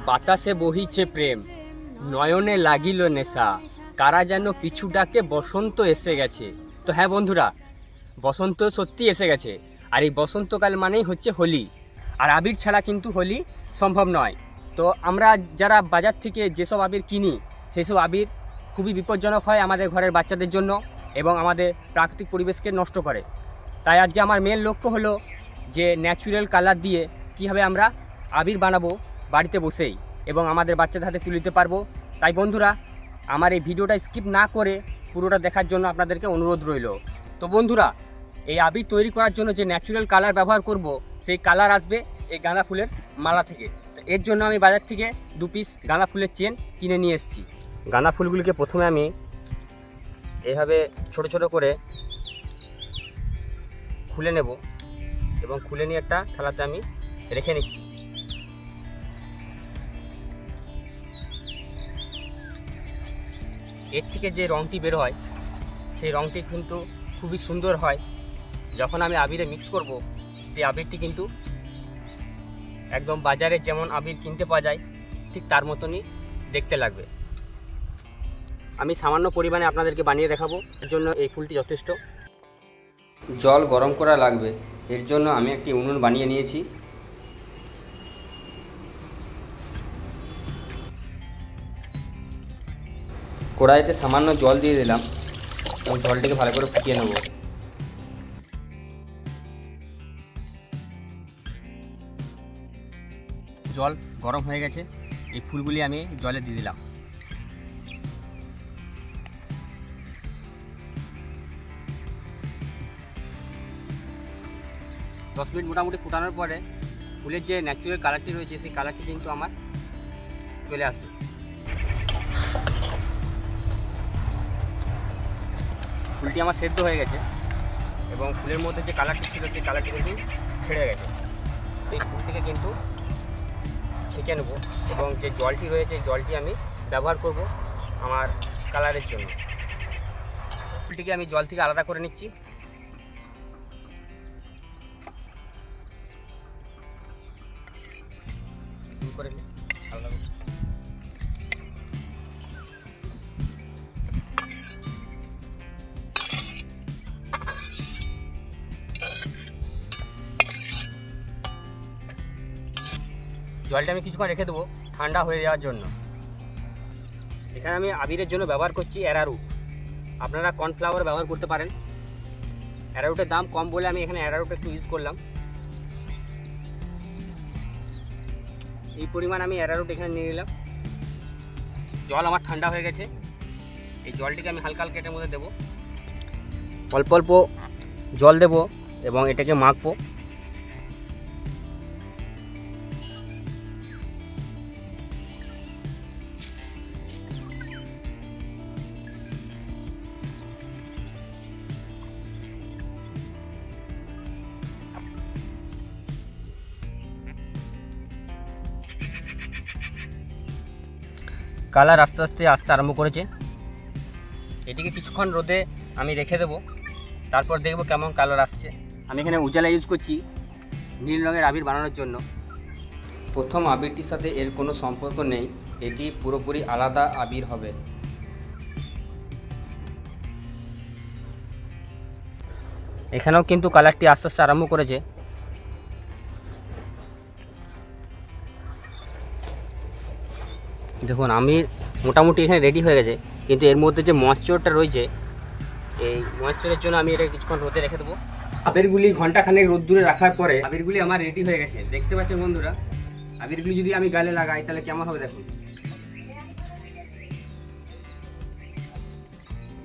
বাতাসে বহিছে প্রেম, নয়নে লাগিল নেশা, কারা যেন পিছু ডাকে বসন্ত এসে গেছে। তো হ্যাঁ বন্ধুরা, বসন্ত সত্যি এসে গেছে। আর এই বসন্তকাল মানেই হচ্ছে হোলি। আর আবির ছাড়া কিন্তু হোলি সম্ভব নয়। তো আমরা যারা বাজার থেকে যেসব আবির কিনি, সেসব আবির খুবই বিপজ্জনক হয় আমাদের ঘরের বাচ্চাদের জন্য এবং আমাদের প্রাকৃতিক পরিবেশকে নষ্ট করে। তাই আজকে আমার মেন লক্ষ্য হলো যে ন্যাচুরাল কালার দিয়ে কীভাবে আমরা আবির বানাবো বাড়িতে বসেই এবং আমাদের বাচ্চাদের হাতে তুলে দিতে পারবো। তাই বন্ধুরা, আমার এই ভিডিওটা স্কিপ না করে পুরোটা দেখার জন্য আপনাদেরকে অনুরোধ রইল। তো বন্ধুরা, এই আবির তৈরি করার জন্য যে ন্যাচুরাল কালার ব্যবহার করব, সেই কালার আসবে এই গাঁদা ফুলের মালা থেকে। তো এর জন্য আমি বাজার থেকে 2 পিস গাঁদা ফুলের চেন কিনে নিয়ে এসেছি। গাঁদা ফুলগুলিকে প্রথমে আমি এইভাবে ছোট ছোট করে খুলে নেব এবং খুলে নিয়ে একটা থালাতে আমি রেখে নিচ্ছি। এর থেকে যে রঙটি বের হয়, সেই রঙটি কিন্তু খুবই সুন্দর হয়। যখন আমি আবিরে মিক্স করব, সেই আবিরটি কিন্তু একদম বাজারে যেমন আবির কিনতে পাওয়া যায় ঠিক তার মতনই দেখতে লাগবে। আমি সামান্য পরিমাণে আপনাদেরকে বানিয়ে দেখাবো, এর জন্য এই ফুলটি যথেষ্ট। জল গরম করা লাগবে, এর জন্য আমি একটি উনুন বানিয়ে নিয়েছি। কড়াইতে সামান্য জল দিয়ে দিলাম এবং জলটাকে ভালো করে ফুটিয়ে নেব। জল গরম হয়ে গেছে, এই ফুলগুলি আমি জলে দিয়ে দিলাম। দশ মিনিট মোটামুটি ফুটানোর পরে ফুলের যে ন্যাচুরাল কালারটি রয়েছে, সেই কালারটি কিন্তু আমার চলে আসবে। ফুলটি আমার সেদ্ধ হয়ে গেছে এবং ফুলের মধ্যে যে কালারটি ছিল, সেই কালারটি কিন্তু ছেড়ে গেছে। এই ফুলটিকে কিন্তু ছেঁকে নেব এবং যে জলটি রয়েছে, জলটি আমি ব্যবহার করব আমার কালারের জন্য। ফুলটিকে আমি জল থেকে আলাদা করে নিচ্ছি। করে আলাদা করছি। জলটা আমি কিছুক্ষণ রেখে দেবো ঠান্ডা হয়ে যাওয়ার জন্য। এখানে আমি আবিরের জন্য ব্যবহার করছি অ্যারারুট। আপনারা কর্নফ্লাওয়ার ব্যবহার করতে পারেন। অ্যারারুটের দাম কম বলে আমি এখানে অ্যারারুট একটু ইউজ করলাম। এই পরিমাণ আমি অ্যারারুট এখানে নিয়ে নিলাম। জল আমার ঠান্ডা হয়ে গেছে, এই জলটিকে আমি হালকা হালকা এটার মধ্যে দেবো। অল্প অল্প জল দেব এবং এটাকে মাখবো। কালার আস্তে আস্তে আসতে আরম্ভ করেছে। এটিকে কিছুক্ষণ রোদে আমি রেখে দেবো, তারপর দেখব কেমন কালার আসছে। আমি এখানে উজালা ইউজ করছি নীল রঙের আবির বানানোর জন্য। প্রথম আবিরটির সাথে এর কোনো সম্পর্ক নেই, এটি পুরোপুরি আলাদা আবির হবে। এখানেও কিন্তু কালারটি আস্তে আস্তে আরম্ভ করেছে। দেখুন, আমি মোটামুটি এখানে রেডি হয়ে গেছে, কিন্তু এর মধ্যে যে ময়েশ্চারটা রয়েছে, এই ময়েশ্চারের জন্য আমি এটা কিছুক্ষণ রোদে রেখে দেবো। আবিরগুলি ঘন্টাখানেক রোদ্দুরে রাখার পরে আবিরগুলি আমার রেডি হয়ে গেছে। দেখতে পাচ্ছেন বন্ধুরা, আবিরগুলি যদি আমি গালে লাগাই তাহলে কেমন হবে দেখুন।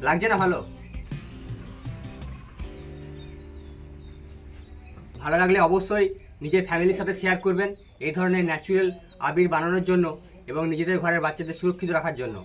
লাগছে না? ভালো ভালো লাগলে অবশ্যই নিজের ফ্যামিলির সাথে শেয়ার করবেন এই ধরনের ন্যাচুরাল আবির বানানোর জন্য এবং নিজেদের ঘরের বাচ্চাদের সুরক্ষিত রাখার জন্য।